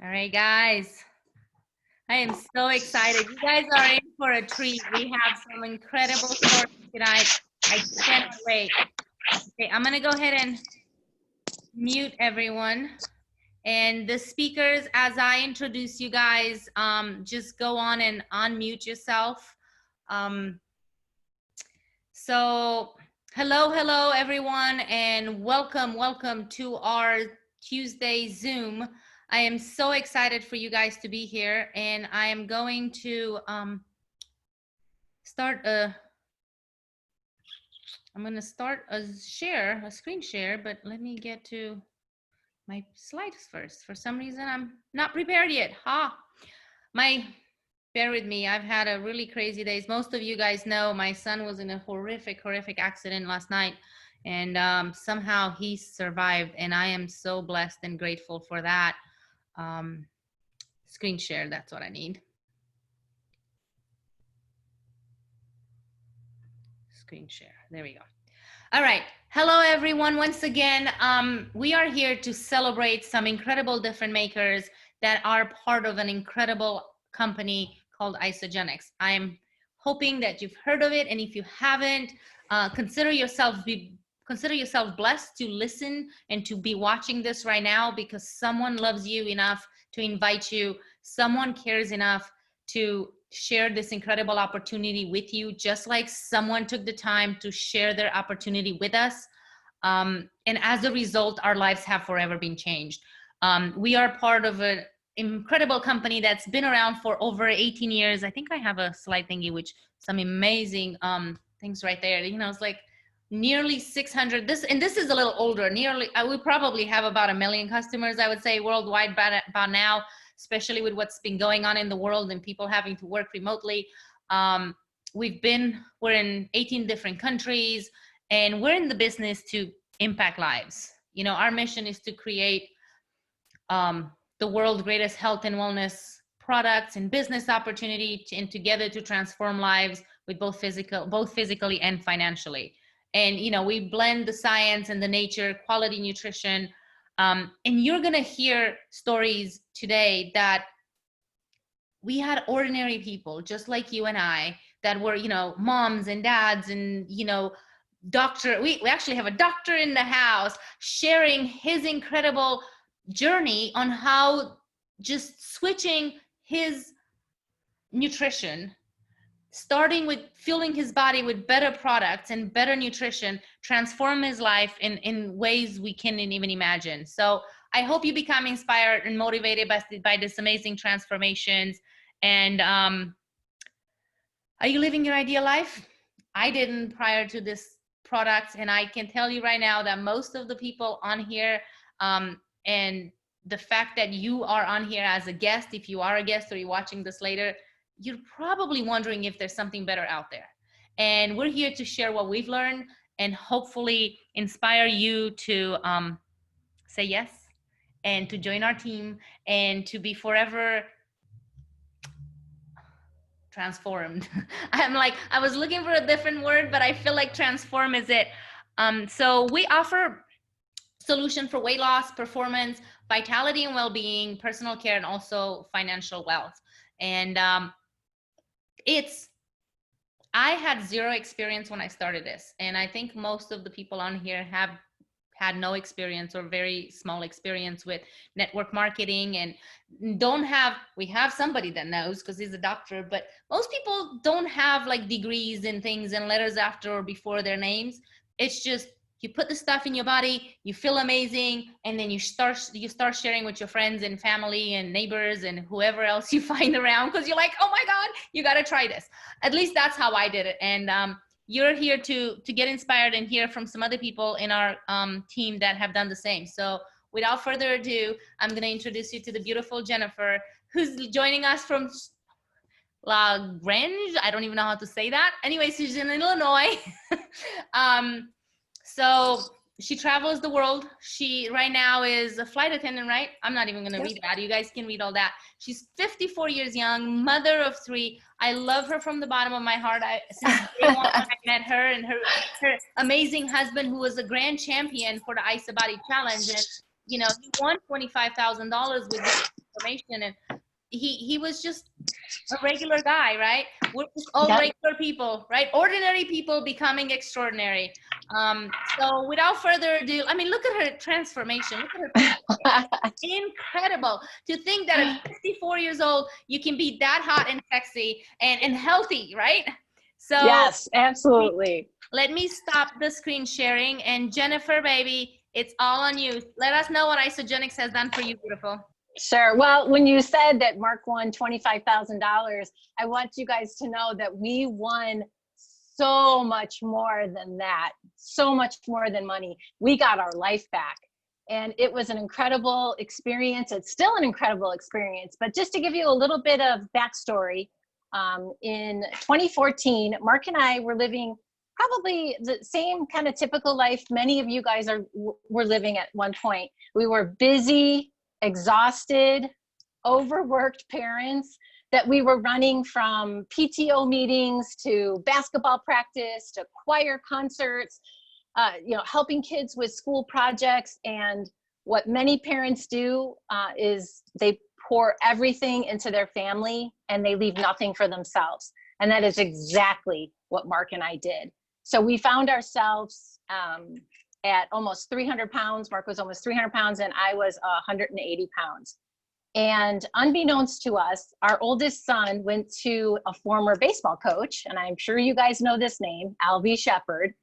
All right, guys. I am so excited. You guys are in for a treat. We have some incredible stories tonight. I cannot wait. Okay, I'm going to go ahead and mute everyone. And the speakers, as I introduce you guys, just go on and unmute yourself. So hello, everyone, and welcome to our Tuesday Zoom. I am so excited for you guys to be here, and I am going to start a screen share, but let me get to my slides first. For some reason, I'm not prepared yet. Bear with me. I've had a really crazy days. Most of you guys know my son was in a horrific accident last night, and somehow he survived, and I am so blessed and grateful for that. Screen share, that's what I need. Screen share, there we go. All right, hello everyone. Once again, we are here to celebrate some incredible difference makers that are part of an incredible company called Isogenics. I'm hoping that you've heard of it, and if you haven't, consider yourself blessed to listen and to be watching this right now, because someone loves you enough to invite you. Someone cares enough to share this incredible opportunity with you, just like someone took the time to share their opportunity with us. And as a result, our lives have forever been changed. We are part of an incredible company that's been around for over 18 years. I think I have a slide thingy, which some amazing things right there. You know, it's like nearly 600. This is a little older. We probably have about 1 million customers, I would say, worldwide about now, especially with what's been going on in the world and people having to work remotely. We're in 18 different countries, and we're in the business to impact lives. You know, our mission is to create the world's greatest health and wellness products and business opportunity, and together to transform lives with both physically and financially. And, you know, we blend the science and the nature, quality nutrition. And you're going to hear stories today that we had ordinary people just like you and I that were, you know, moms and dads and, you know, doctor. We actually have a doctor in the house sharing his incredible journey on how just switching his nutrition, starting with fueling his body with better products and better nutrition, transform his life in ways we can't even imagine. So I hope you become inspired and motivated by this amazing transformations. And are you living your ideal life? I didn't prior to this product, and I can tell you right now that most of the people on here, and the fact that you are on here as a guest, if you are a guest or you're watching this later, you're probably wondering if there's something better out there. And we're here to share what we've learned and hopefully inspire you to say yes and to join our team and to be forever transformed. I was looking for a different word, but I feel like transform is it. So we offer solution for weight loss, performance, vitality and well-being, personal care, and also financial wealth. And I had zero experience when I started this, and I think most of the people on here have had no experience or very small experience with network marketing, and we have somebody that knows because he's a doctor, but most people don't have like degrees and things and letters after or before their names. It's just you put the stuff in your body, you feel amazing, and then you start sharing with your friends and family and neighbors and whoever else you find around, because you're like, oh my God, you got to try this. At least that's how I did it. And you're here to get inspired and hear from some other people in our team that have done the same. So without further ado, I'm going to introduce you to the beautiful Jennifer, who's joining us from La Grange. I don't even know how to say that. Anyway, she's in Illinois. So she travels the world. She right now is a flight attendant, right? I'm not even going to read that. You guys can read all that. She's 54 years young, mother of 3. I love her from the bottom of my heart. Since day one, I met her and her amazing husband, who was a grand champion for the Ice Body Challenge. And you know, he won $25,000 with this information, and he was just a regular guy, right? We're just all Yep. regular people, right? Ordinary people becoming extraordinary. So without further ado, I mean, look at her transformation. Look at her. Incredible to think that at 64 years old, you can be that hot and sexy and healthy, right? So Yes, absolutely. let me stop the screen sharing, and Jennifer, baby, it's all on you. Let us know what Isogenics has done for you, beautiful. Sure. Well, when you said that Mark won $25,000, I want you guys to know that we won so much more than that, so much more than money. We got our life back. And it was an incredible experience. It's still an incredible experience. But just to give you a little bit of backstory, in 2014, Mark and I were living probably the same kind of typical life many of you guys were living at one point. We were busy, exhausted, overworked parents that we were running from PTO meetings to basketball practice to choir concerts, you know, helping kids with school projects. And what many parents do is they pour everything into their family and they leave nothing for themselves. And that is exactly what Mark and I did. So we found ourselves at almost 300 pounds. Mark was almost 300 pounds and I was 180 pounds. And unbeknownst to us, our oldest son went to a former baseball coach, and I'm sure you guys know this name, Alvy Shepard.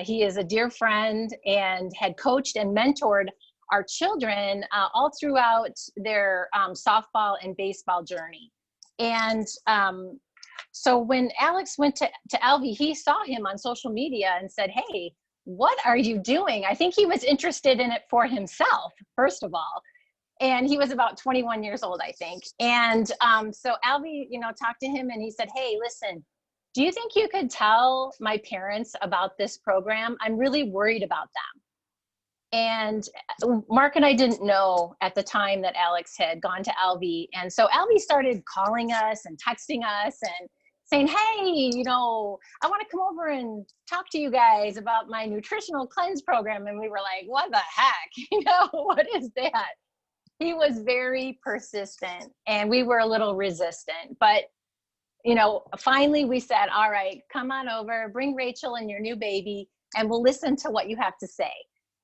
He is a dear friend and had coached and mentored our children all throughout their softball and baseball journey. And so when Alex went to Alvy, he saw him on social media and said, "Hey, what are you doing?" I think he was interested in it for himself, first of all. And he was about 21 years old, I think. And so Alvy, you know, talked to him and he said, "Hey, listen, do you think you could tell my parents about this program? I'm really worried about them." And Mark and I didn't know at the time that Alex had gone to Alvy. And so Alvy started calling us and texting us and saying, "Hey, you know, I want to come over and talk to you guys about my nutritional cleanse program." And we were like, "What the heck? You know, what is that?" He was very persistent and we were a little resistant, but you know, finally we said, "All right, come on over, bring Rachel and your new baby, and we'll listen to what you have to say."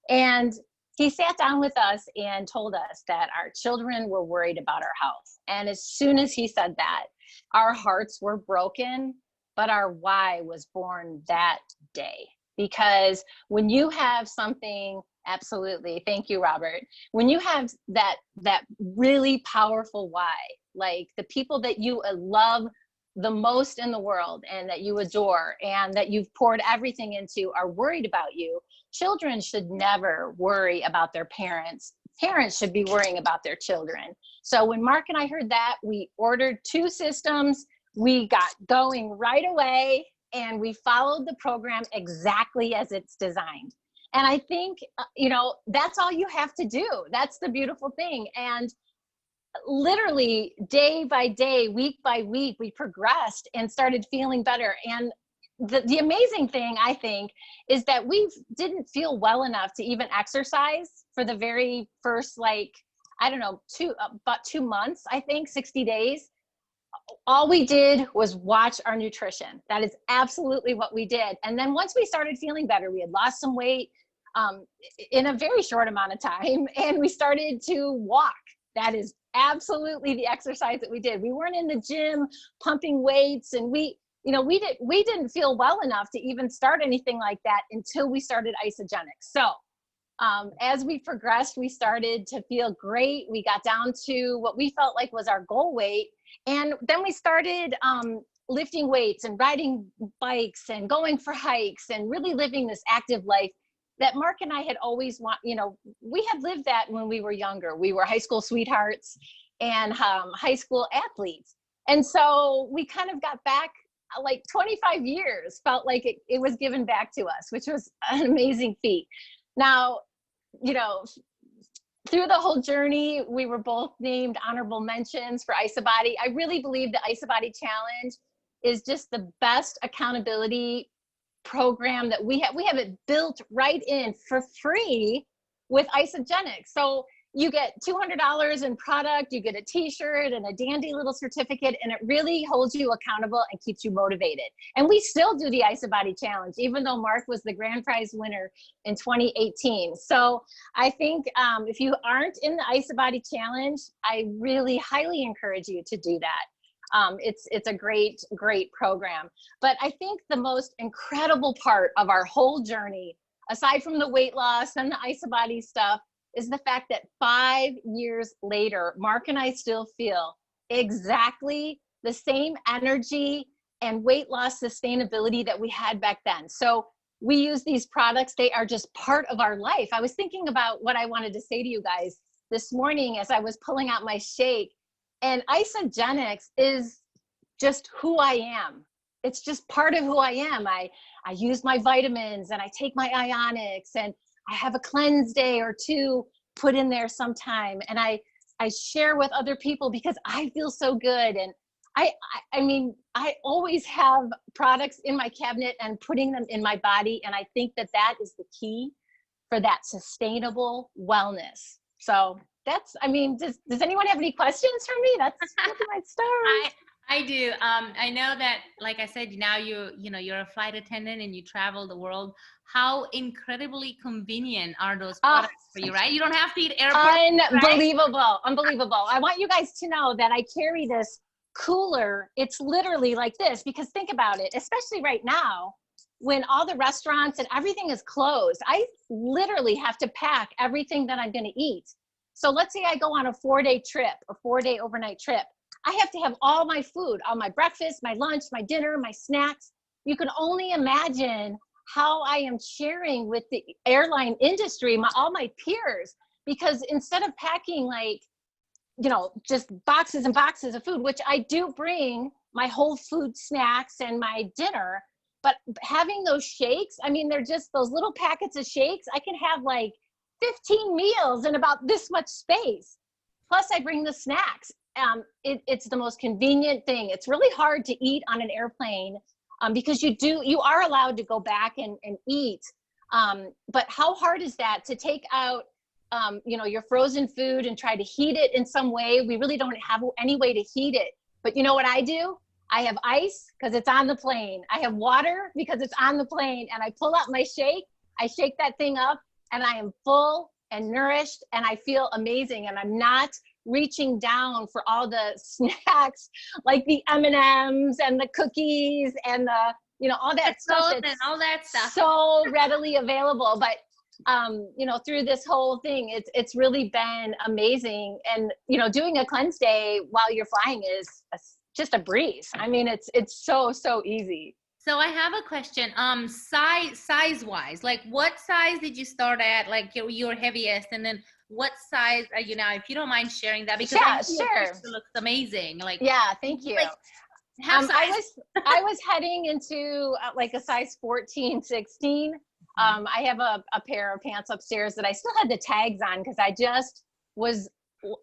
And he sat down with us and told us that our children were worried about our health. And as soon as he said that, our hearts were broken, but our why was born that day. Because when you have something, absolutely, thank you, Robert. When you have that really powerful why, like the people that you love the most in the world and that you adore and that you've poured everything into are worried about you, children should never worry about their parents. Parents should be worrying about their children. So when Mark and I heard that, we ordered 2 systems. We got going right away and we followed the program exactly as it's designed. And I think, you know, that's all you have to do. That's the beautiful thing. And literally day by day, week by week, we progressed and started feeling better. And the amazing thing, I think, is that we didn't feel well enough to even exercise for the very first, like, I don't know, about 2 months, I think, 60 days. All we did was watch our nutrition. That is absolutely what we did. And then once we started feeling better, we had lost some weight in a very short amount of time, and we started to walk. That is absolutely the exercise that we did. We weren't in the gym pumping weights, and we didn't feel well enough to even start anything like that until we started Isogenics. So as we progressed, we started to feel great. We got down to what we felt like was our goal weight. And then we started lifting weights and riding bikes and going for hikes and really living this active life that Mark and I had always we had lived that when we were younger. We were high school sweethearts and high school athletes. And so we kind of got back, like 25 years, felt like it was given back to us, which was an amazing feat. Now, you know, through the whole journey, we were both named honorable mentions for IsaBody. I really believe the IsaBody Challenge is just the best accountability program that we have. We have it built right in for free with Isogenics. So you get $200 in product, you get a t-shirt and a dandy little certificate, and it really holds you accountable and keeps you motivated. And we still do the IsaBody Challenge, even though Mark was the grand prize winner in 2018. So I think if you aren't in the IsaBody Challenge, I really highly encourage you to do that. It's a great program. But I think the most incredible part of our whole journey, aside from the weight loss and the IsaBody stuff, is the fact that 5 years later, Mark and I still feel exactly the same energy and weight loss sustainability that we had back then. So we use these products. They are just part of our life. I was thinking about what I wanted to say to you guys this morning as I was pulling out my shake, and Isogenics is just who I am. It's just part of who I am. I use my vitamins and I take my ionics, and I have a cleanse day or two put in there sometime. And I share with other people because I feel so good. And I mean, I always have products in my cabinet and putting them in my body. And I think that that is the key for that sustainable wellness. So that's, I mean, does anyone have any questions for me? That's my story. I do. I know that, like I said, now you're a flight attendant and you travel the world. How incredibly convenient are those products for you, right? You don't have to eat airport. Unbelievable, right? Unbelievable. I want you guys to know that I carry this cooler. It's literally like this, because think about it, especially right now when all the restaurants and everything is closed. I literally have to pack everything that I'm going to eat. So let's say I go on a 4-day trip, a 4-day overnight trip. I have to have all my food, all my breakfast, my lunch, my dinner, my snacks. You can only imagine how I am sharing with the airline industry, all my peers, because instead of packing like, just boxes and boxes of food, which I do bring my whole food snacks and my dinner, but having those shakes, I mean, they're just those little packets of shakes. I can have like 15 meals in about this much space. Plus I bring the snacks. It's the most convenient thing. It's really hard to eat on an airplane because you are allowed to go back and eat. But how hard is that to take out, your frozen food and try to heat it in some way? We really don't have any way to heat it. But you know what I do? I have ice because it's on the plane. I have water because it's on the plane. And I pull out my shake. I shake that thing up and I am full and nourished and I feel amazing. And I'm not reaching down for all the snacks like the M&Ms and the cookies and the all that stuff and all that stuff so readily available. But through this whole thing, it's really been amazing. And doing a cleanse day while you're flying is just a breeze. I mean, it's so easy. So I have a question. Size wise, like what size did you start at? Like your heaviest, and then what size are you now? If you don't mind sharing that, because sure. It looks amazing. Like, yeah, thank you. Like, I was heading into like a size 14, 16. I have a pair of pants upstairs that I still had the tags on because I just was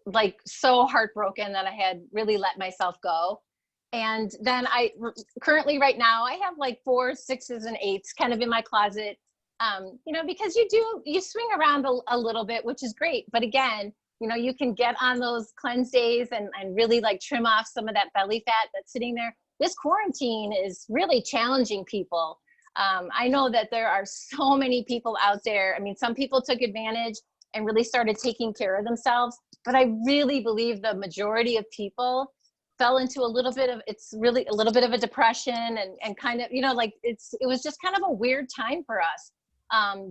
like so heartbroken that I had really let myself go. And then currently right now I have like 4, 6s and 8s kind of in my closet, because you swing around a little bit, which is great. But again, you can get on those cleanse days and really like trim off some of that belly fat that's sitting there. This quarantine is really challenging people. I know that there are so many people out there. I mean, some people took advantage and really started taking care of themselves, but I really believe the majority of people fell into a little bit of a depression and kind of, it was just kind of a weird time for us.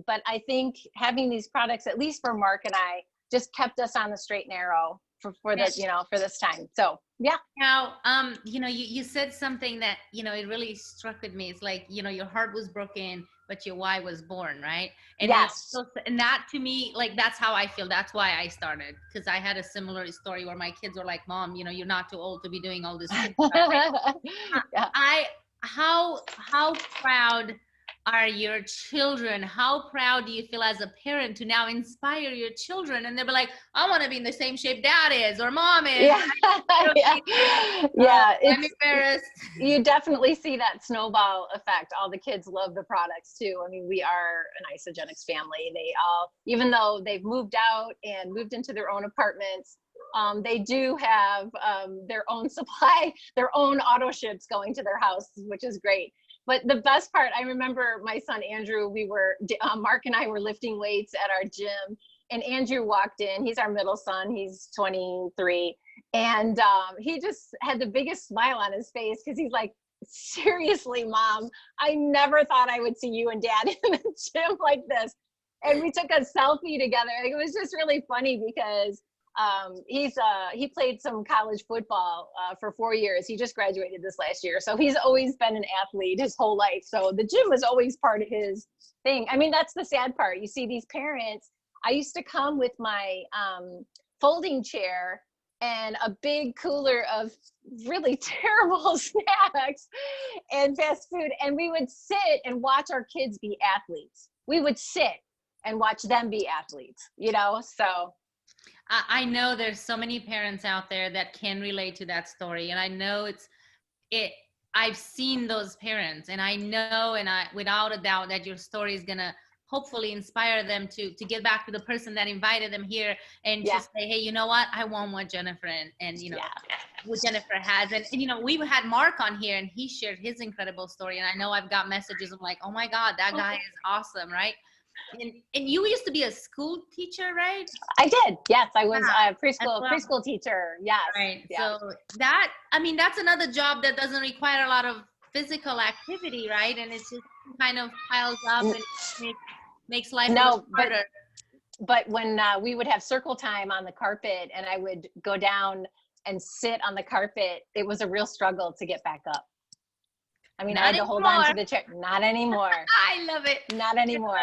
But I think having these products, at least for Mark and I, just kept us on the straight and narrow for this time. So yeah. Now, you said something that, it really struck with me. It's like, your heart was broken, but your why was born, right? And yes. And that to me, like, that's how I feel. That's why I started, because I had a similar story where my kids were like, Mom, you're not too old to be doing all this stuff. Yeah. How proud are your children? How proud do you feel as a parent to now inspire your children? And they'll be like, I want to be in the same shape dad is or mom is. Yeah. Yeah. Yeah. I'm embarrassed. You definitely see that snowball effect. All the kids love the products too. I mean, we are an Isogenics family. They all, even though they've moved out and moved into their own apartments, they do have their own supply, their own auto ships going to their house, which is great. But the best part, I remember my son Andrew, Mark and I were lifting weights at our gym, and Andrew walked in. He's our middle son. He's 23. And he just had the biggest smile on his face because he's like, seriously, Mom, I never thought I would see you and Dad in the gym like this. And we took a selfie together. It was just really funny because he played some college football for 4 years. He just graduated this last year. So he's always been an athlete his whole life. So the gym was always part of his thing. I mean, that's the sad part. You see these parents. I used to come with my folding chair and a big cooler of really terrible snacks and fast food. And we would sit and watch our kids be athletes. We would sit and watch them be athletes, you know? So I know there's so many parents out there that can relate to that story. And I know I've seen those parents, and I know, and without a doubt that your story is gonna hopefully inspire them to get back to the person that invited them here and just say, hey, you know what? I want what Jennifer and you know, what Jennifer has. And, you know, we had Mark on here and he shared his incredible story. And I know I've got messages of like, oh my God, that guy is awesome. Right. And you used to be a school teacher, right? I did. Yes. I was a preschool teacher. Yes. Right. Yeah. So that, I mean, that's another job that doesn't require a lot of physical activity, right? And it's just kind of piles up and makes life a little harder. But when we would have circle time on the carpet and I would go down and sit on the carpet, it was a real struggle to get back up. I mean, I had to hold on to the chair. Not anymore. I love it. Not anymore.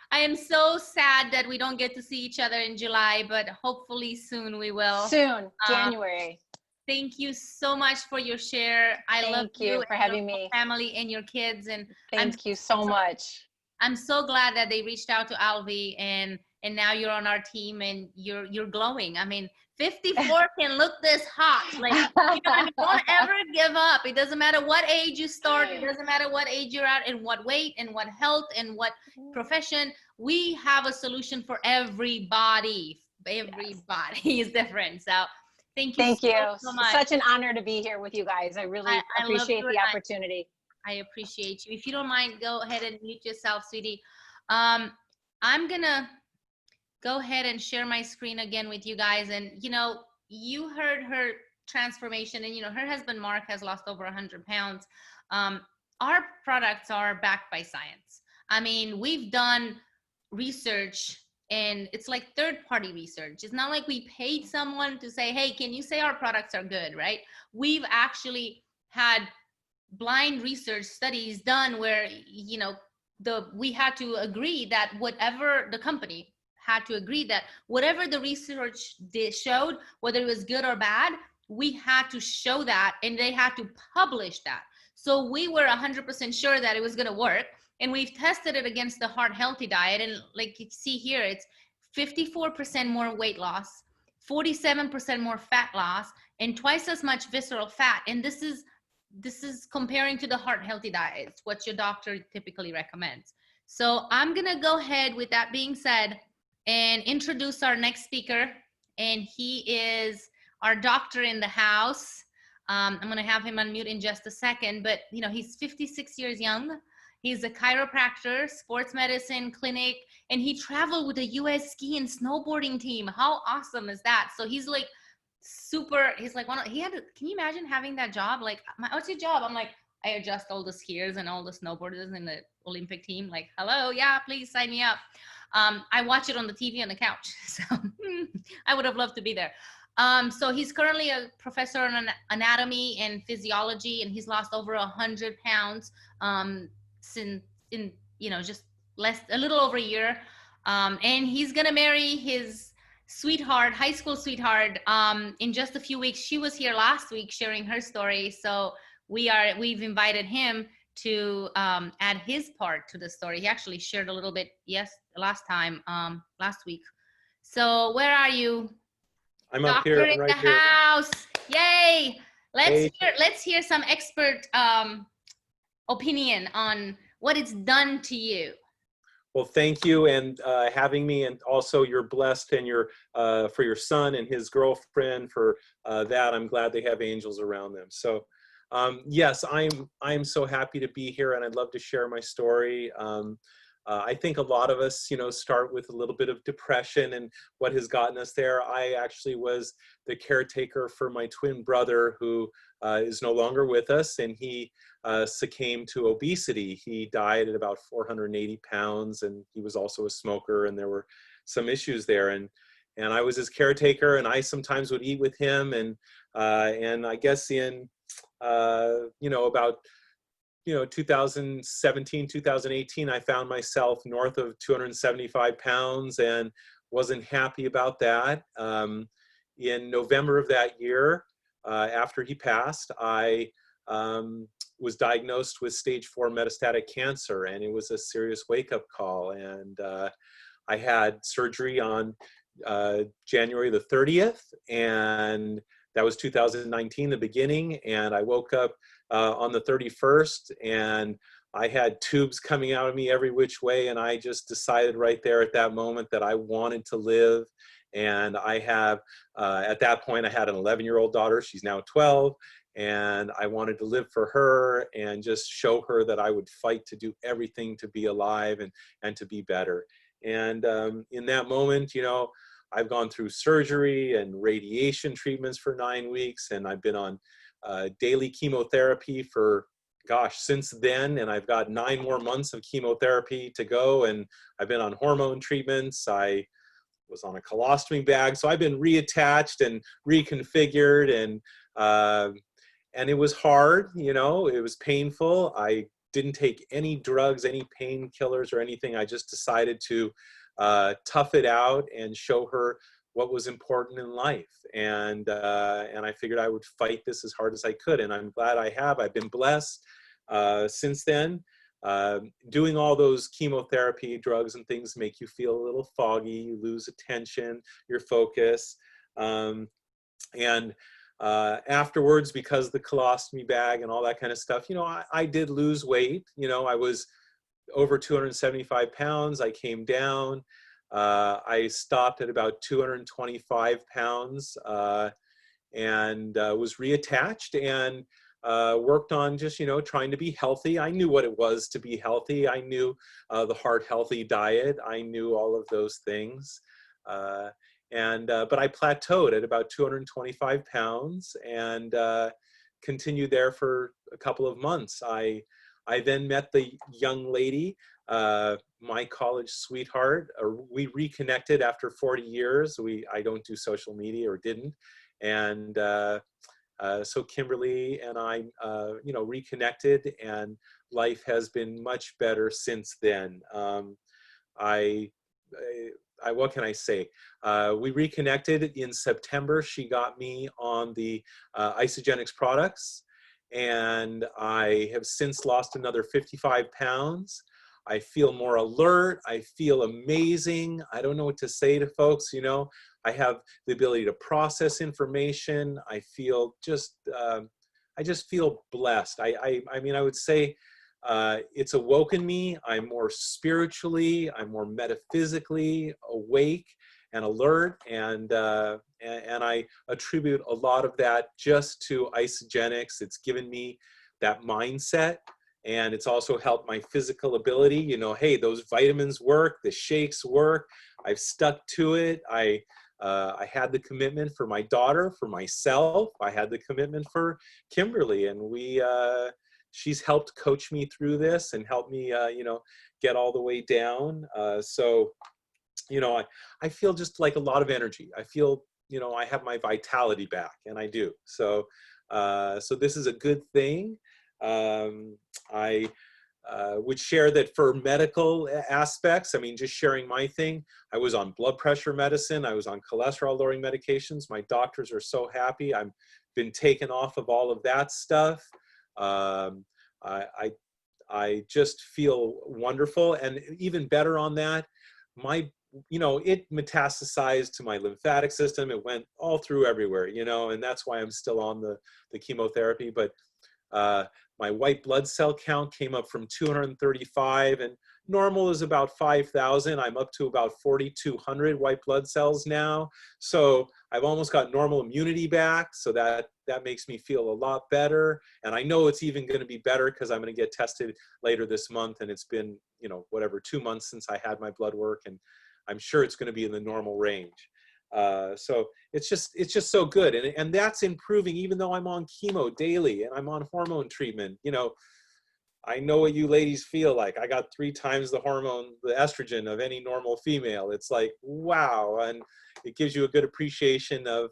I am so sad that we don't get to see each other in July, but hopefully soon we will. Soon, January. Thank you so much for your share. I love you for having me. Family and your kids, and thank you so much. I'm so glad that they reached out to Alvi and now you're on our team and you're glowing. I mean, 54 can look this hot. Like, you know, don't ever give up. It doesn't matter what age you start. It doesn't matter what age you're at and what weight and what health and what profession. We have a solution for everybody. Everybody is different. So thank you so much. Such an honor to be here with you guys. I really appreciate the opportunity. I appreciate you. If you don't mind, go ahead and mute yourself, sweetie. I'm gonna go ahead and share my screen again with you guys. And, you know, you heard her transformation, and, you know, her husband, Mark, has lost over 100 pounds. Our products are backed by science. I mean, we've done research, and it's like third-party research. It's not like we paid someone to say, hey, can you say our products are good, right? We've actually had blind research studies done where, you know, we had to agree that whatever the company had to agree that whatever the research showed, whether it was good or bad, we had to show that, and they had to publish that. So we were 100% sure that it was going to work. And we've tested it against the heart healthy diet. And like you see here, it's 54% more weight loss, 47% more fat loss, and twice as much visceral fat. And this is comparing to the heart healthy diet. It's what your doctor typically recommends. So I'm going to go ahead, with that being said, and introduce our next speaker. And he is our doctor in the house. I'm going to have him unmute in just a second, but, you know, he's 56 years young. He's a chiropractor, sports medicine clinic, and he traveled with a US ski and snowboarding team. How awesome is that? So he's like he's like, can you imagine having that job? Like, what's your job? I'm like, I adjust all the skiers and all the snowboarders in the Olympic team. Like, hello, yeah, please sign me up. I watch it on the TV on the couch. So I would have loved to be there. So he's currently a professor on anatomy and physiology, and he's lost over 100 pounds since just a little over a year. And he's gonna marry his high school sweetheart, in just a few weeks. She was here last week sharing her story. So we've invited him to add his part to the story. He actually shared a little bit, last week. So where are you? I'm up here. Doctor I'm in the right here. house. Yay. Hey. Let's hear some expert opinion on what it's done to you. Well, thank you and having me, and also you're blessed and your for your son and his girlfriend for that. I'm glad they have angels around them. So yes, I'm so happy to be here, and I'd love to share my story. I think a lot of us, start with a little bit of depression and what has gotten us there. I actually was the caretaker for my twin brother who is no longer with us, and he succumbed to obesity. He died at about 480 pounds, and he was also a smoker, and there were some issues there. And I was his caretaker, and I sometimes would eat with him. And I guess in about 2017, 2018, I found myself north of 275 pounds and wasn't happy about that. In November of that year, after he passed, I was diagnosed with stage 4 metastatic cancer, and it was a serious wake-up call. And I had surgery on January the 30th, and that was 2019, the beginning. And I woke up on the 31st, and I had tubes coming out of me every which way, and I just decided right there at that moment that I wanted to live. And I have, at that point, I had an 11-year-old daughter. She's now 12, and I wanted to live for her and just show her that I would fight to do everything to be alive and to be better. And in that moment, I've gone through surgery and radiation treatments for 9 weeks, and I've been on daily chemotherapy for, since then, and I've got 9 more months of chemotherapy to go, and I've been on hormone treatments. I was on a colostomy bag, so I've been reattached and reconfigured, and it was hard, it was painful. I didn't take any drugs, any painkillers or anything. I just decided to tough it out and show her what was important in life. And I figured I would fight this as hard as I could. And I'm glad I have. I've been blessed since then. Doing all those chemotherapy drugs and things make you feel a little foggy. You lose attention, your focus. Afterwards, because the colostomy bag and all that kind of stuff, I did lose weight. I was over 275 pounds. I came down. I stopped at about 225 pounds and was reattached and worked on just, trying to be healthy. I knew what it was to be healthy. I knew the heart healthy diet. I knew all of those things. But I plateaued at about 225 pounds and continued there for a couple of months. I then met the young lady, my college sweetheart. We reconnected after 40 years. I don't do social media, or didn't. And so Kimberly and I, reconnected, and life has been much better since then. What can I say? We reconnected in September. She got me on the Isagenix products, and I have since lost another 55 pounds. I feel more alert. I feel amazing. I don't know what to say to folks. I have the ability to process information. I feel just, I just feel blessed. I mean, I would say it's awoken me. I'm more spiritually, I'm more metaphysically awake and alert, and I attribute a lot of that just to Isagenix. It's given me that mindset, and it's also helped my physical ability. Hey, those vitamins work, the shakes work. I've stuck to it. I had the commitment for my daughter, for myself. I had the commitment for Kimberly, and she's helped coach me through this and help me, get all the way down. I feel just like a lot of energy. I feel, I have my vitality back, and I do. So this is a good thing. I would share that for medical aspects, I mean, just sharing my thing, I was on blood pressure medicine. I was on cholesterol lowering medications. My doctors are so happy. I've been taken off of all of that stuff. I I just feel wonderful. And even better on that, it metastasized to my lymphatic system. It went all through everywhere, and that's why I'm still on the chemotherapy. But my white blood cell count came up from 235, and normal is about 5,000. I'm up to about 4,200 white blood cells now. So I've almost got normal immunity back. So that makes me feel a lot better. And I know it's even going to be better because I'm going to get tested later this month. And it's been, 2 months since I had my blood work, and I'm sure it's going to be in the normal range. So it's just so good. And that's improving, even though I'm on chemo daily and I'm on hormone treatment. I know what you ladies feel like. I got 3 times the estrogen of any normal female. It's like, wow. And it gives you a good appreciation of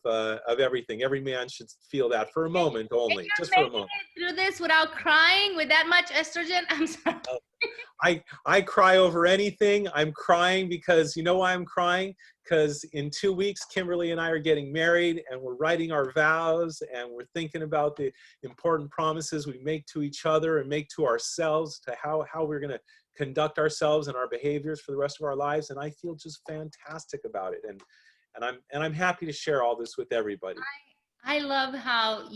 everything. Every man should feel that for a moment only, just for a moment. Through this without crying with that much estrogen? I'm sorry. I cry over anything. I'm crying because, you know why I'm crying? Because in 2 weeks, Kimberly and I are getting married, and we're writing our vows, and we're thinking about the important promises we make to each other and make to ourselves, to how we're going to conduct ourselves and our behaviors for the rest of our lives. And I feel just fantastic about it. And I'm happy to share all this with everybody. I love how,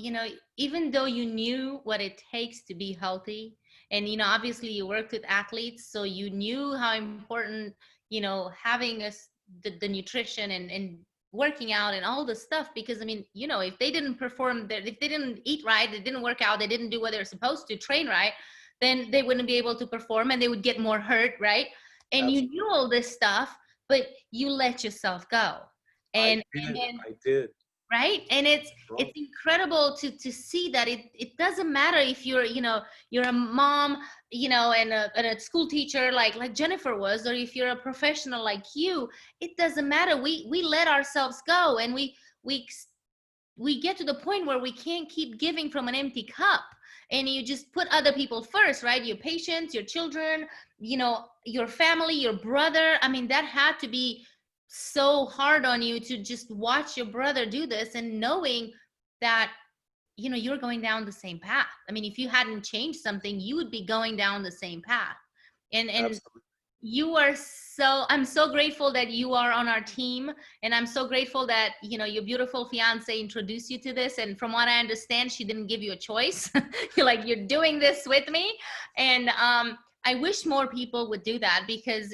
even though you knew what it takes to be healthy, and, obviously you worked with athletes, so you knew how important, having the nutrition and working out and all the stuff, because, if they didn't perform, if they didn't eat right, they didn't work out, they didn't do what they're supposed to, train right, then they wouldn't be able to perform and they would get more hurt, right? And Absolutely. You knew all this stuff, but you let yourself go. And I did. Right. And it's incredible to see that it doesn't matter if you're a mom, and a school teacher like Jennifer was, or if you're a professional like you. It doesn't matter. We let ourselves go, and we get to the point where we can't keep giving from an empty cup, and you just put other people first, right? Your patients, your children, your family, your brother. That had to be so hard on you to just watch your brother do this, and knowing that you're going down the same path. If you hadn't changed something, you would be going down the same path. And Absolutely. I'm so grateful that you are on our team, and I'm so grateful that your beautiful fiance introduced you to this. And from what I understand, she didn't give you a choice. You're doing this with me. And I wish more people would do that, because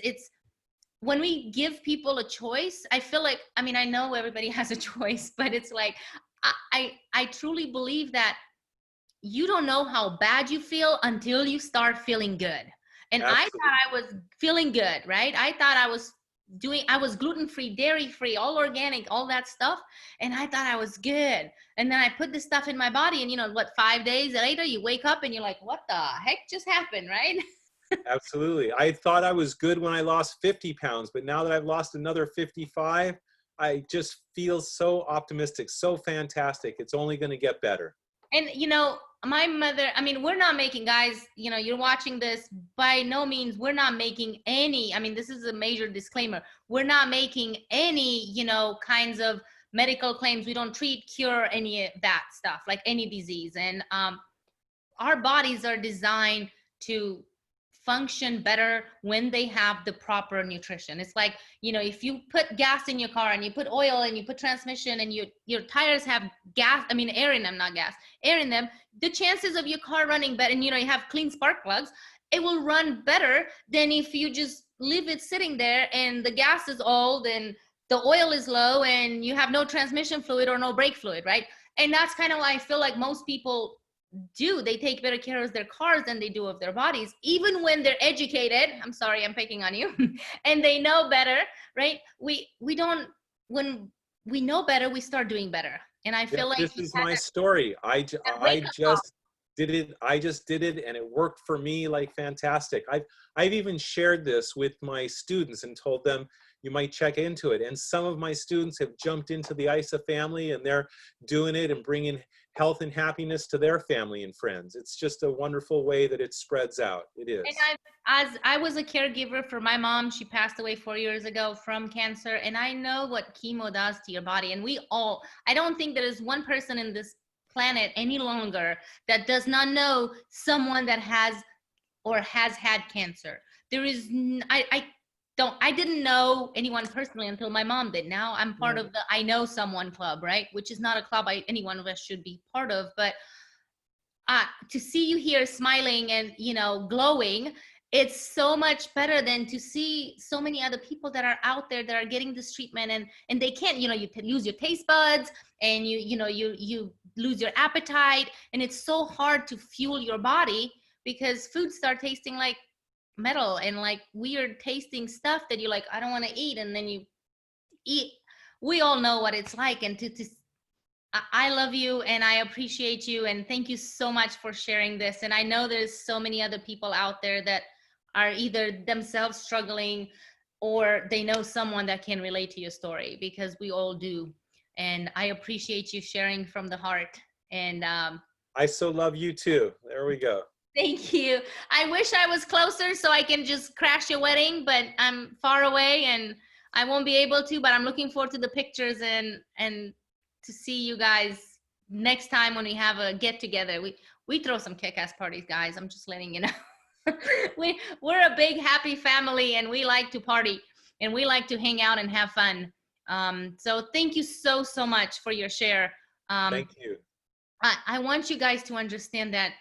when we give people a choice, I feel like, I know everybody has a choice, but it's like, I truly believe that you don't know how bad you feel until you start feeling good. And Absolutely. I thought I was feeling good, right? I thought I was gluten-free, dairy-free, all organic, all that stuff. And I thought I was good. And then I put this stuff in my body, and 5 days later, you wake up and you're like, what the heck just happened, right? Absolutely. I thought I was good when I lost 50 pounds, but now that I've lost another 55, I just feel so optimistic, so fantastic. It's only going to get better. And, my mother, we're not making, guys, you're watching this, by no means, we're not making any, this is a major disclaimer. We're not making any, kinds of medical claims. We don't treat, cure any of that stuff, like any disease. And our bodies are designed to function better when they have the proper nutrition. It's like, if you put gas in your car and you put oil and you put transmission and your tires have gas, air in them, not gas, air in them, the chances of your car running better, and you have clean spark plugs, it will run better than if you just leave it sitting there and the gas is old and the oil is low and you have no transmission fluid or no brake fluid, right? And that's kind of why I feel like most people they take better care of their cars than they do of their bodies, even when they're educated. I'm sorry, I'm picking on you. And they know better, right? We don't, when we know better, we start doing better. And I feel like this is my story. I just did it. I just did it, and it worked for me like fantastic. I've even shared this with my students and told them, you might check into it. And some of my students have jumped into the ISA family, and they're doing it and bringing health and happiness to their family and friends. It's just a wonderful way that it spreads out. It is. And I was a caregiver for my mom. She passed away 4 years ago from cancer. And I know what chemo does to your body. And I don't think there is one person in this planet any longer that does not know someone that has or has had cancer. There is, I didn't know anyone personally until my mom did. Now I'm part of the I Know Someone club, right? Which is not a club any one of us should be part of, but to see you here smiling and, you know, glowing, it's so much better than to see so many other people that are out there that are getting this treatment and they can't, you know, you lose your taste buds and you lose your appetite, and it's so hard to fuel your body because foods start tasting like metal and like weird tasting stuff that you're like, I don't want to eat, and then you eat. We all know what it's like, and I love you and I appreciate you, and thank you so much for sharing this. And I know there's so many other people out there that are either themselves struggling or they know someone that can relate to your story, because we all do. And I appreciate you sharing from the heart. And I so love you too. There we go. thank you. I wish I was closer so I can just crash your wedding, but I'm far away and I won't be able to, but I'm looking forward to the pictures and to see you guys next time when we have a get together. We throw some kick-ass parties, guys. I'm just letting you know. We're a big happy family and we like to party and we like to hang out and have fun. So thank you so much for your share. Thank you. I want you guys to understand that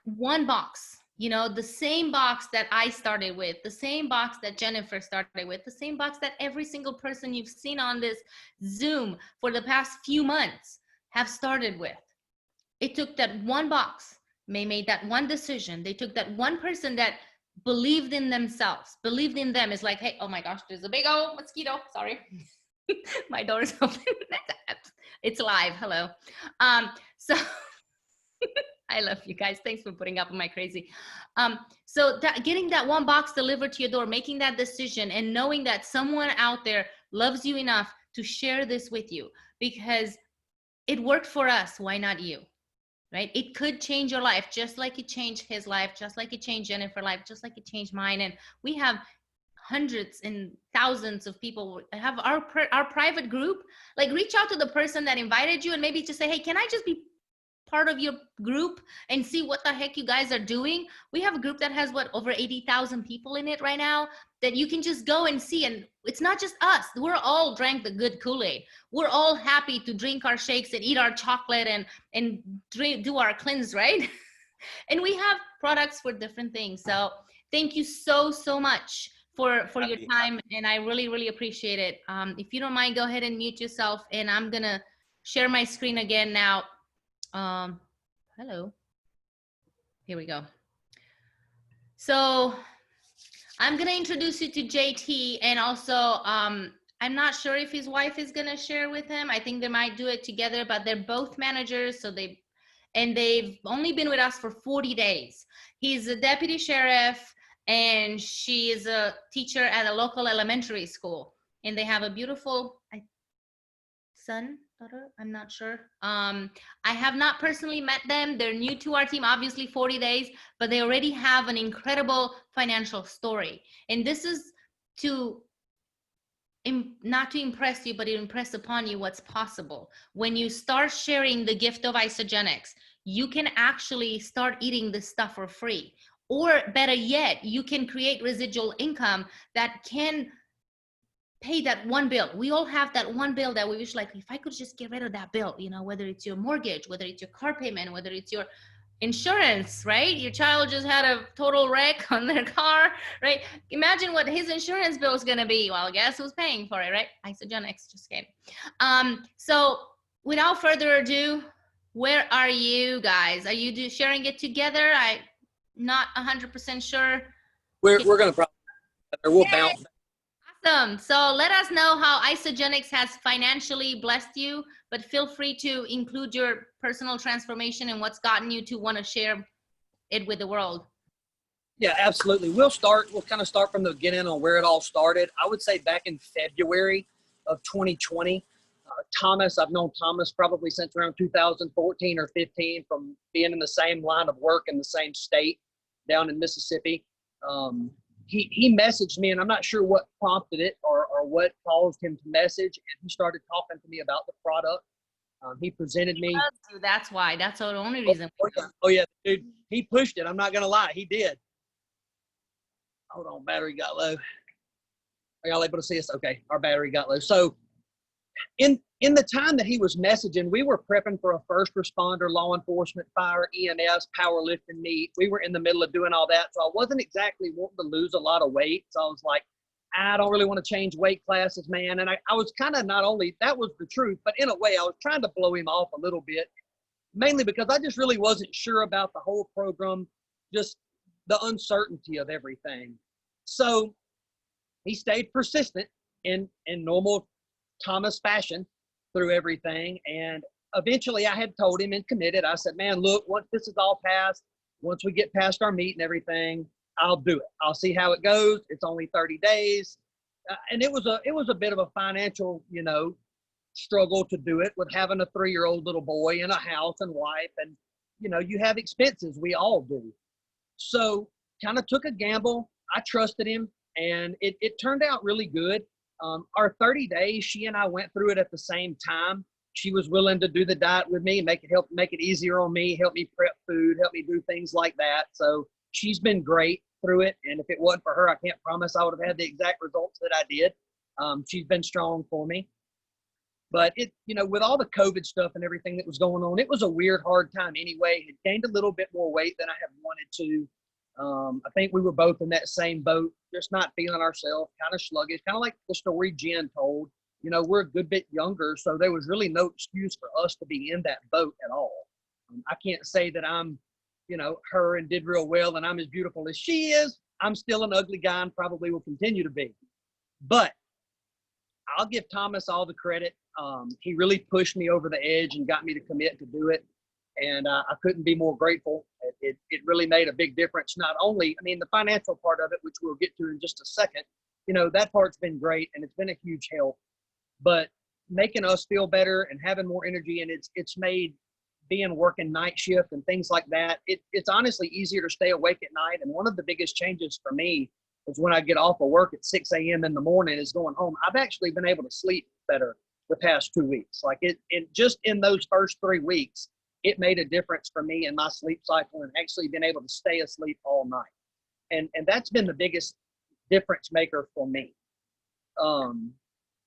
one box, you know, the same box that I started with, the same box that Jennifer started with, the same box that every single person you've seen on this Zoom for the past few months have started with. It took that one box. They made that one decision. They took that one person that believed in themselves, believed in them. It's like, hey, oh my gosh, there's a big old mosquito. Sorry. My door's open. It's live. Hello. So I love you guys. Thanks for putting up with my crazy. So getting that one box delivered to your door, making that decision and knowing that someone out there loves you enough to share this with you because it worked for us. Why not you? Right? It could change your life, just like it changed his life, just like it changed Jennifer's life, just like it changed mine. And we have hundreds and thousands of people have our private group. Like reach out to the person that invited you and maybe just say, hey, can I just be part of your group and see what the heck you guys are doing? We have a group that has over 80,000 people in it right now that you can just go and see. And it's not just us. We're all drank the good Kool-Aid. We're all happy to drink our shakes and eat our chocolate and do our cleanse, right? And we have products for different things. So thank you so much for your time. And I really appreciate it. If you don't mind, go ahead and mute yourself. And I'm going to share my screen again now. Hello. Here we go. So I'm going to introduce you to JT, and also I'm not sure if his wife is going to share with him. I think they might do it together, but they're both managers. So they've only been with us for 40 days. He's a deputy sheriff and she is a teacher at a local elementary school, and they have a beautiful son, daughter, I'm not sure. I have not personally met them. They're new to our team, obviously 40 days, but they already have an incredible financial story. And this is not to impress you, but to impress upon you what's possible. When you start sharing the gift of Isogenics, you can actually start eating this stuff for free. Or better yet, you can create residual income that can pay that one bill. We all have that one bill that we wish, like, if I could just get rid of that bill, you know, whether it's your mortgage, whether it's your car payment, whether it's your insurance, right? Your child just had a total wreck on their car, right? Imagine what his insurance bill is going to be. Well, guess who's paying for it, right? Isogenics, just kidding. So without further ado, where are you guys? Are you sharing it together? I'm not 100% sure. We're going to probably, we'll bounce. Awesome. So let us know how Isogenics has financially blessed you, but feel free to include your personal transformation and what's gotten you to want to share it with the world. Yeah, absolutely. We'll kind of start from the beginning on where it all started. I would say back in February of 2020, Thomas, I've known Thomas probably since around 2014 or 15 from being in the same line of work in the same state down in Mississippi. He messaged me, and I'm not sure what prompted it or what caused him to message, and he started talking to me about the product. He presented me. That's why. That's the only reason. Oh yeah, dude. He pushed it. I'm not gonna lie. He did. Hold on, battery got low. Are y'all able to see us? Okay, our battery got low. So in the time that he was messaging, we were prepping for a first responder, law enforcement, fire, EMS, powerlifting meet. We were in the middle of doing all that. So I wasn't exactly wanting to lose a lot of weight. So I was like, I don't really want to change weight classes, man. And I was kind of, not only that was the truth, but in a way I was trying to blow him off a little bit, mainly because I just really wasn't sure about the whole program, just the uncertainty of everything. So he stayed persistent in normal Thomas fashion through everything. And eventually I had told him and committed. I said, man, look, once this is all passed, once we get past our meet and everything, I'll do it. I'll see how it goes. It's only 30 days. And it was a bit of a financial, struggle to do it with having a 3-year-old little boy and a house and wife. And, you have expenses. We all do. So kind of took a gamble. I trusted him, and it turned out really good. Our 30 days, she and I went through it at the same time. She was willing to do the diet with me, make it easier on me, help me prep food, help me do things like that. So she's been great through it. And if it wasn't for her, I can't promise I would have had the exact results that I did. She's been strong for me. But with all the COVID stuff and everything that was going on, it was a weird, hard time anyway. It gained a little bit more weight than I had wanted to. I think we were both in that same boat, just not feeling ourselves, kind of sluggish, kind of like the story Jen told. We're a good bit younger, so there was really no excuse for us to be in that boat at all. I can't say that I'm, her and did real well and I'm as beautiful as she is. I'm still an ugly guy and probably will continue to be. But I'll give Thomas all the credit. He really pushed me over the edge and got me to commit to do it. And I couldn't be more grateful. It really made a big difference. Not only, the financial part of it, which we'll get to in just a second, that part's been great and it's been a huge help. But making us feel better and having more energy, and it's made being working night shift and things like that, it's honestly easier to stay awake at night. And one of the biggest changes for me is when I get off of work at 6 a.m. in the morning is going home. I've actually been able to sleep better the past 2 weeks. Like just in those first 3 weeks, it made a difference for me in my sleep cycle and actually been able to stay asleep all night. And that's been the biggest difference maker for me.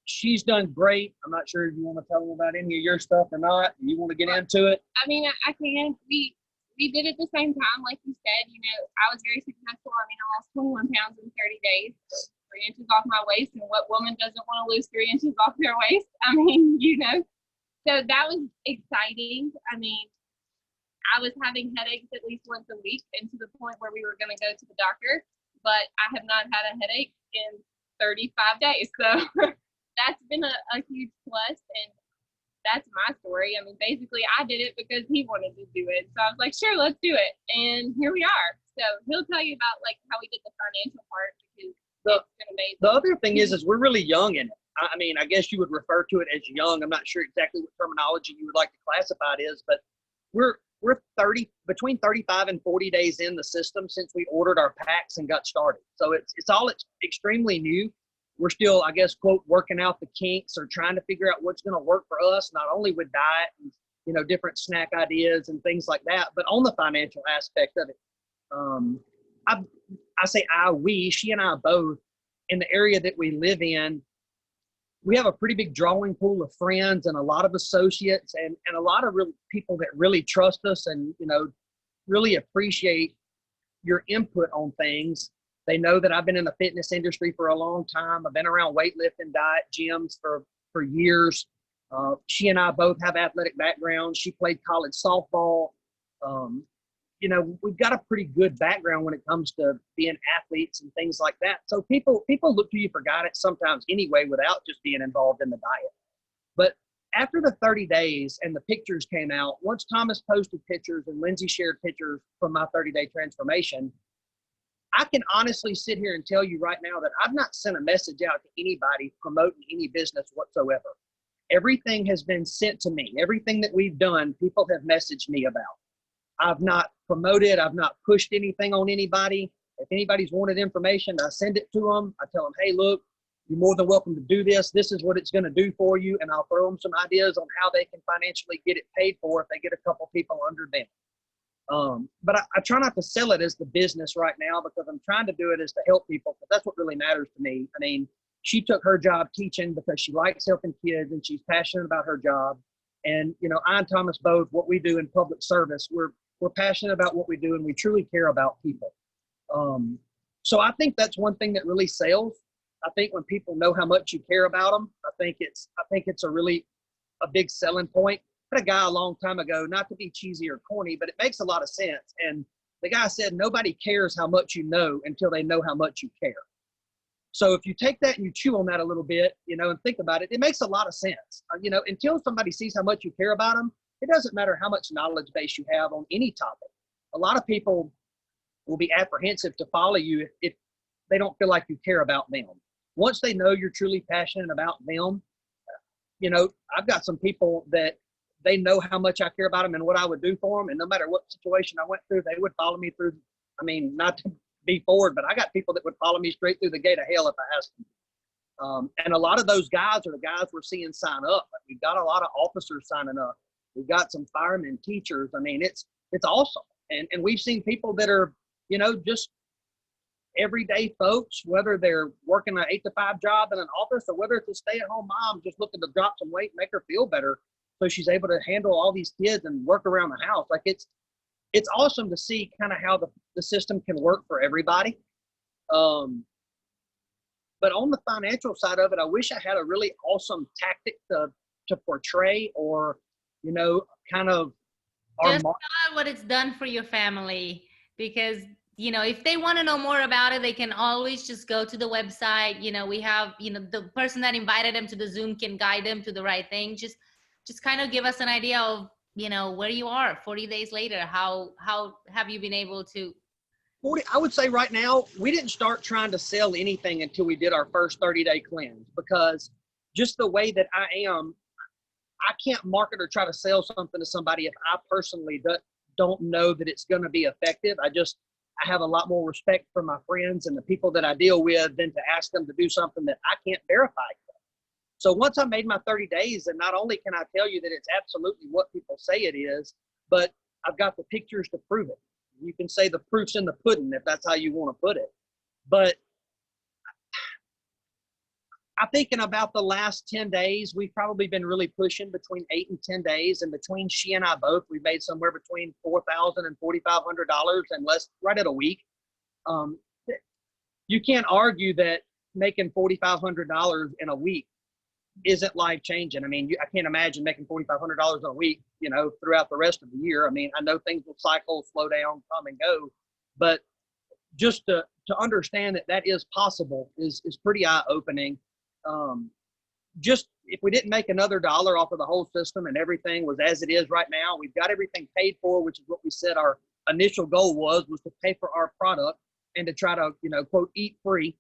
She's done great. I'm not sure if you want to tell them about any of your stuff or not. You want to get into it? I can. We did it the same time, like you said. I was very successful. I lost 21 pounds in 30 days, 3 inches off my waist. And what woman doesn't want to lose 3 inches off their waist? So that was exciting. I was having headaches at least once a week, and to the point where we were going to go to the doctor, but I have not had a headache in 35 days. So that's been a huge plus, and that's my story. Basically I did it because he wanted to do it. So I was like, sure, let's do it. And here we are. So he'll tell you about how we did the financial part, because it's been amazing. The other thing is we're really young in it. I guess you would refer to it as young. I'm not sure exactly what terminology you would like to classify it as, but we're between 35 and 40 days in the system since we ordered our packs and got started. So it's all extremely new. We're still, I guess, quote, working out the kinks or trying to figure out what's going to work for us, not only with diet and, different snack ideas and things like that, but on the financial aspect of it. I say she and I both, in the area that we live in, we have a pretty big drawing pool of friends and a lot of associates and a lot of real people that really trust us and, really appreciate your input on things. They know that I've been in the fitness industry for a long time. I've been around weightlifting, diet, gyms for years. She and I both have athletic backgrounds. She played college softball. We've got a pretty good background when it comes to being athletes and things like that. So people look to you for guidance sometimes anyway, without just being involved in the diet. But after the 30 days and the pictures came out, once Thomas posted pictures and Lindsay shared pictures from my 30-day transformation, I can honestly sit here and tell you right now that I've not sent a message out to anybody promoting any business whatsoever. Everything has been sent to me. Everything that we've done, people have messaged me about. I've not promoted. I've not pushed anything on anybody. If anybody's wanted information, I send it to them. I tell them, hey, look, You're more than welcome to do this. This is what it's going to do for you. And I'll throw them some ideas on how they can financially get it paid for if they get a couple people under them. But I try not to sell it as the business right now, because I'm trying to do it as to help people, because that's what really matters to me. I mean, she took her job teaching because she likes helping kids and she's passionate about her job. And, you know, I and Thomas both, what we do in public service, we're passionate about what we do, and we truly care about people. So I think that's one thing that really sells. I think when people know how much you care about them, I think it's a big selling point. I had a guy a long time ago, not to be cheesy or corny, but it makes a lot of sense. And the guy said, nobody cares how much you know until they know how much you care. So if you take that and you chew on that a little bit, you know, and think about it, it makes a lot of sense. You know, until somebody sees how much you care about them, it doesn't matter how much knowledge base you have on any topic. A lot of people will be apprehensive to follow you if they don't feel like you care about them. Once they know you're truly passionate about them, you know, I've got some people that they know how much I care about them and what I would do for them. And no matter what situation I went through, they would follow me through. I mean, not to be forward, but I got people that would follow me straight through the gate of hell if I asked them. And a lot of those guys are the guys we're seeing sign up. We've got a lot of officers signing up. We've got some firemen, teachers. I mean, it's awesome. And we've seen people that are, you know, just everyday folks, whether they're working an 8-to-5 job in an office or whether it's a stay-at-home mom just looking to drop some weight, make her feel better, so she's able to handle all these kids and work around the house. Like it's awesome to see kind of how the system can work for everybody. But on the financial side of it, I wish I had a really awesome tactic to portray, or, you know, kind of just tell what it's done for your family, because, you know, if they want to know more about it, they can always just go to the website. You know, we have, you know, the person that invited them to the Zoom can guide them to the right thing. Just kind of give us an idea of, you know, where you are 40 days later. How have you been able to? 40, I would say right now, we didn't start trying to sell anything until we did our first 30-day cleanse, because just the way that I am, I can't market or try to sell something to somebody if I personally don't know that it's going to be effective. I have a lot more respect for my friends and the people that I deal with than to ask them to do something that I can't verify. So once I made my 30 days, and not only can I tell you that it's absolutely what people say it is, but I've got the pictures to prove it. You can say the proof's in the pudding if that's how you want to put it. But I think in about the last 10 days, we've probably been really pushing between 8 and 10 days. And between she and I both, we've made somewhere between $4,000 and $4,500 and less, right at a week. You can't argue that making $4,500 in a week isn't life changing. I mean, I can't imagine making $4,500 in a week, you know, throughout the rest of the year. I mean, I know things will cycle, slow down, come and go, but just to understand that is possible is pretty eye-opening. Just if we didn't make another dollar off of the whole system and everything was as it is right now, we've got everything paid for, which is what we said our initial goal was to pay for our product and to try to, you know, quote, eat free.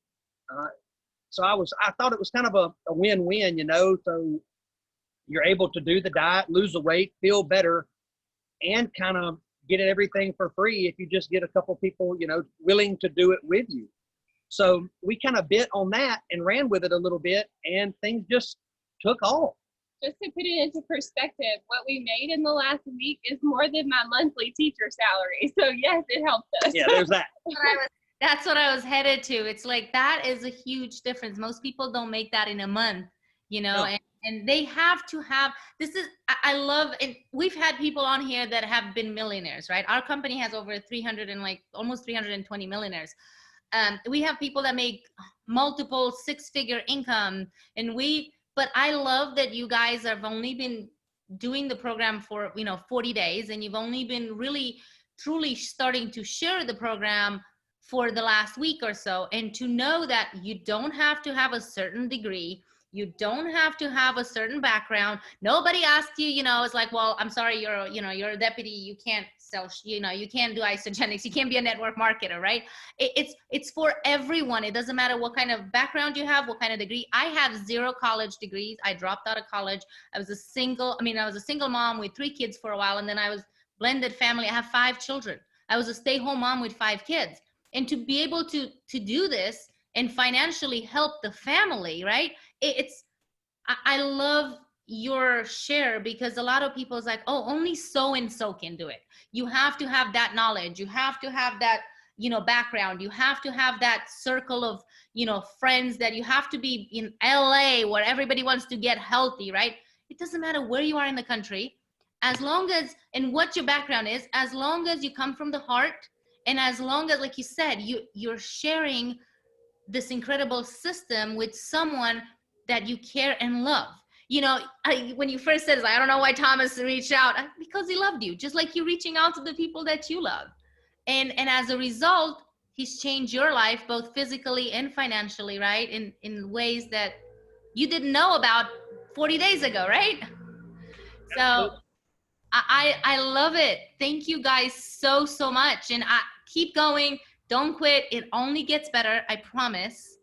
So I thought it was kind of a win-win, you know, so you're able to do the diet, lose the weight, feel better, and kind of get everything for free if you just get a couple people, you know, willing to do it with you. So we kind of bit on that and ran with it a little bit, and things just took off. Just to put it into perspective, what we made in the last week is more than my monthly teacher salary. So yes, it helped us. Yeah, there's that. That's what I was headed to. It's like, that is a huge difference. Most people don't make that in a month, you know, No. and they have to have, I love, and we've had people on here that have been millionaires, right? Our company has over 300 and like almost 320 millionaires. We have people that make multiple 6-figure income, but I love that you guys have only been doing the program for, you know, 40 days, and you've only been really truly starting to share the program for the last week or so. And to know that you don't have to have a certain degree, you don't have to have a certain background. Nobody asked you, you know, it's like, well, I'm sorry, you're a deputy, you can't sell, you know, you can't do isogenics, you can't be a network marketer, right? It's for everyone. It doesn't matter what kind of background you have, what kind of degree. I have 0 college degrees. I dropped out of college. I was a single mom with 3 kids for a while, and then I was blended family. I have 5 children. I was a stay-home mom with 5 kids. And to be able to do this and financially help the family, right? I love your share, because a lot of people is like, oh, only so and so can do it. You have to have that knowledge. You have to have that, background. You have to have that circle of, friends, that you have to be in LA where everybody wants to get healthy, right? It doesn't matter where you are in the country, as long as, and what your background is, as long as you come from the heart, and as long as, like you said, you're sharing this incredible system with someone that you care and love. When you first said, I don't know why Thomas reached out, because he loved you, just like you reaching out to the people that you love. And as a result, he's changed your life, both physically and financially, right? In ways that you didn't know about 40 days ago, right? So I love it. Thank you guys so much. And I keep going. Don't quit. It only gets better, I promise.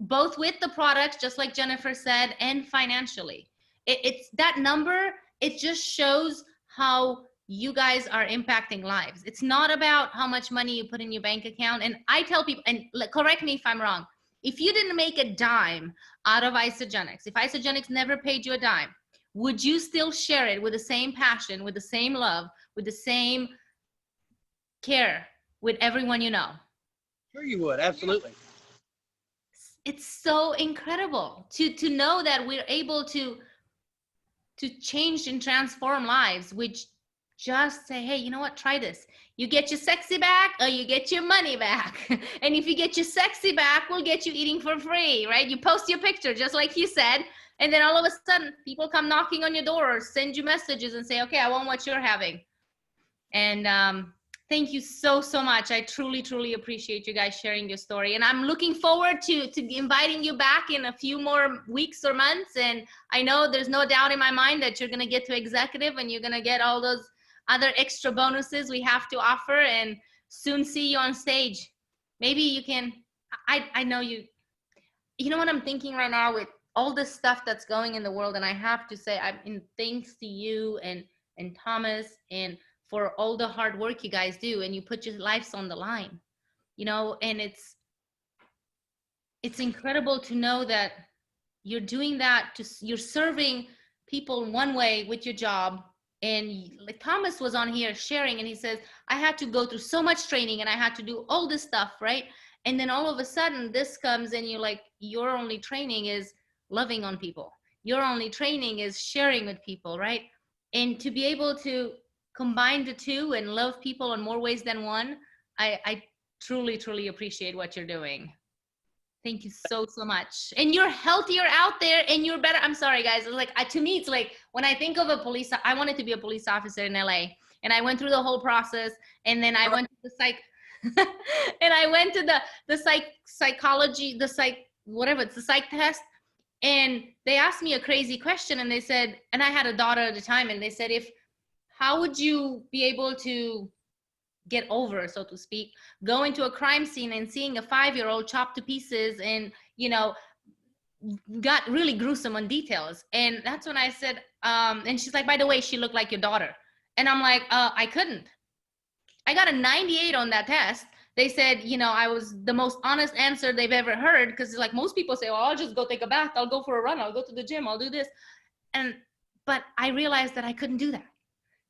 Both with the products, just like Jennifer said, and financially. It's that number, it just shows how you guys are impacting lives. It's not about how much money you put in your bank account. And I tell people, and correct me if I'm wrong, if you didn't make a dime out of Isagenix, if Isagenix never paid you a dime, would you still share it with the same passion, with the same love, with the same care with everyone you know? Sure you would, absolutely. It's so incredible to know that we're able to change and transform lives, which just say, hey, you know what, try this. You get your sexy back, or you get your money back. And if you get your sexy back, we'll get you eating for free, right? You post your picture, just like you said, and then all of a sudden people come knocking on your door or send you messages and say, okay, I want what you're having. And thank you so much. I truly appreciate you guys sharing your story. And I'm looking forward to inviting you back in a few more weeks or months. And I know there's no doubt in my mind that you're going to get to executive, and you're going to get all those other extra bonuses we have to offer, and soon see you on stage. Maybe you can, I know you know what I'm thinking right now with all this stuff that's going in the world. And I have to say, thanks to you and Thomas, and for all the hard work you guys do, and you put your lives on the line, and it's incredible to know that you're doing that, you're serving people one way with your job. And like Thomas was on here sharing, and he says, I had to go through so much training, and I had to do all this stuff, right? And then all of a sudden this comes, and you're like, your only training is loving on people. Your only training is sharing with people, right? And to be able to combine the two and love people in more ways than one, I truly appreciate what you're doing. Thank you so much. And you're healthier out there, and you're better. I'm sorry, guys. It's like, to me, it's like when I think of a police, I wanted to be a police officer in LA, and I went through the whole process, and then I went to the psych, and I went to the psychology, the psych test. And they asked me a crazy question, and they said, and I had a daughter at the time, and they said, how would you be able to get over, so to speak, going to a crime scene and seeing a 5-year-old chopped to pieces, and got really gruesome on details? And that's when I said, and she's like, by the way, she looked like your daughter. And I'm like, I couldn't. I got a 98 on that test. They said, I was the most honest answer they've ever heard, because like most people say, well, I'll just go take a bath, I'll go for a run, I'll go to the gym, I'll do this. But I realized that I couldn't do that.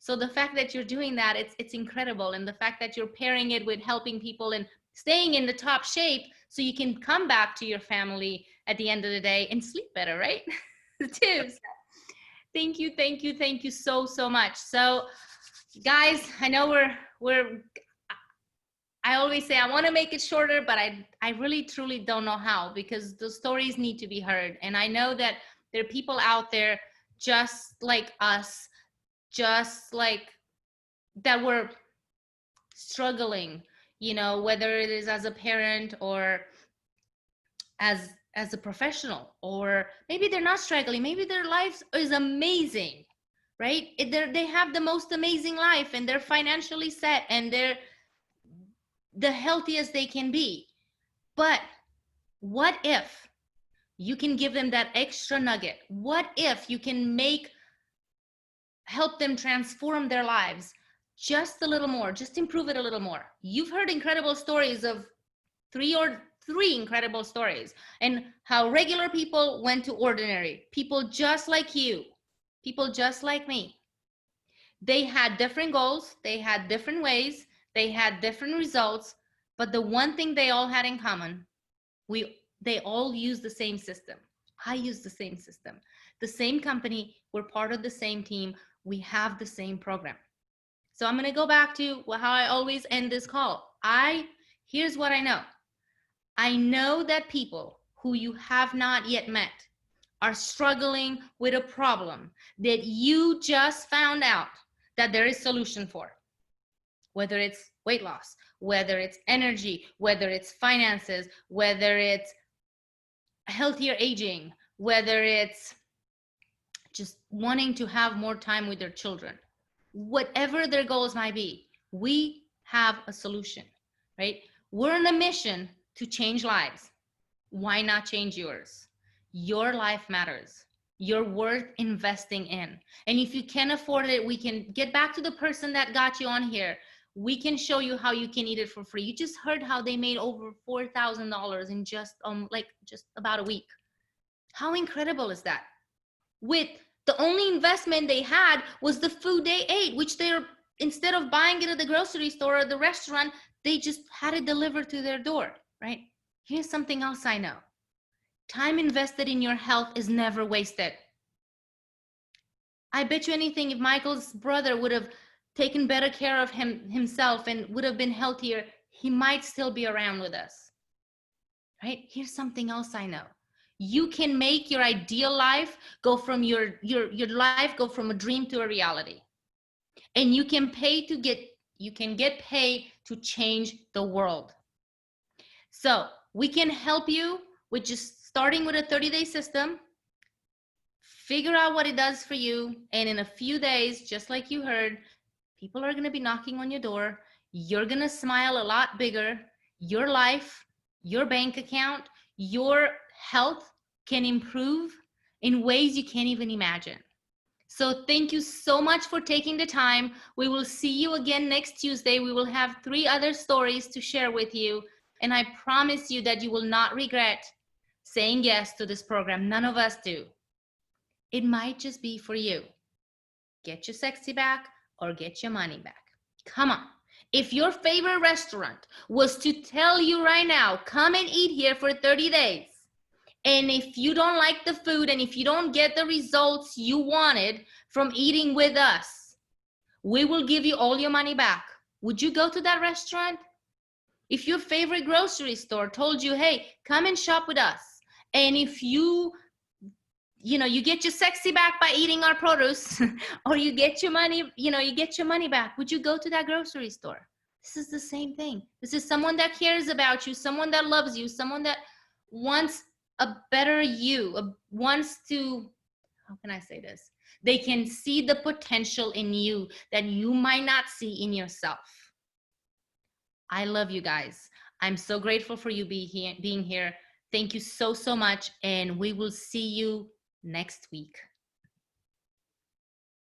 So the fact that you're doing that, it's incredible. And the fact that you're pairing it with helping people and staying in the top shape, so you can come back to your family at the end of the day and sleep better, right? Too. So, thank you so much. So guys, I know I always say I want to make it shorter, but I really truly don't know how, because the stories need to be heard. And I know that there are people out there just like us, just like that were struggling, whether it is as a parent or as a professional, or maybe they're not struggling, maybe their life is amazing, right? They have the most amazing life, and they're financially set, and they're the healthiest they can be. But what if you can give them that extra nugget? What if you can help them transform their lives just a little more, just improve it a little more? You've heard incredible stories of 3 or 3 incredible stories, and how regular people went to ordinary people just like you, people just like me. They had different goals, they had different ways, they had different results, but the one thing they all had in common, they all use the same system. I use the same system. The same company, we're part of the same team, we have the same program. So I'm going to go back to how I always end this call. Here's what I know. I know that people who you have not yet met are struggling with a problem that you just found out that there is a solution for. Whether it's weight loss, whether it's energy, whether it's finances, whether it's healthier aging, whether it's just wanting to have more time with their children, whatever their goals might be, we have a solution, right? We're on a mission to change lives. Why not change yours? Your life matters. You're worth investing in. And if you can afford it, we can get back to the person that got you on here. We can show you how you can eat it for free. You just heard how they made over $4,000 in just about a week. How incredible is that? With the only investment they had was the food they ate, which they're, instead of buying it at the grocery store or the restaurant, they just had it delivered to their door, right? Here's something else I know. Time invested in your health is never wasted. I bet you anything, if Michael's brother would have taken better care of himself and would have been healthier, he might still be around with us, right? Here's something else I know. You can make your ideal life go from your life go from a dream to a reality. And you can get paid to change the world. So we can help you with just starting with a 30-day system, figure out what it does for you, and in a few days, just like you heard, people are going to be knocking on your door. You're going to smile a lot bigger. Your life, your bank account, your health can improve in ways you can't even imagine. So thank you so much for taking the time. We will see you again next Tuesday. We will have 3 other stories to share with you. And I promise you that you will not regret saying yes to this program. None of us do. It might just be for you. Get your sexy back or get your money back. Come on. If your favorite restaurant was to tell you right now, come and eat here for 30 days, and if you don't like the food and if you don't get the results you wanted from eating with us, we will give you all your money back. Would you go to that restaurant? If your favorite grocery store told you, hey, come and shop with us, and if you get your sexy back by eating our produce, or you get your money back, would you go to that grocery store? This is the same thing. This is someone that cares about you, someone that loves you, someone that wants a better you, wants to, how can I say this? They can see the potential in you that you might not see in yourself. I love you guys. I'm so grateful for you being here. Thank you so, so much. And we will see you next week.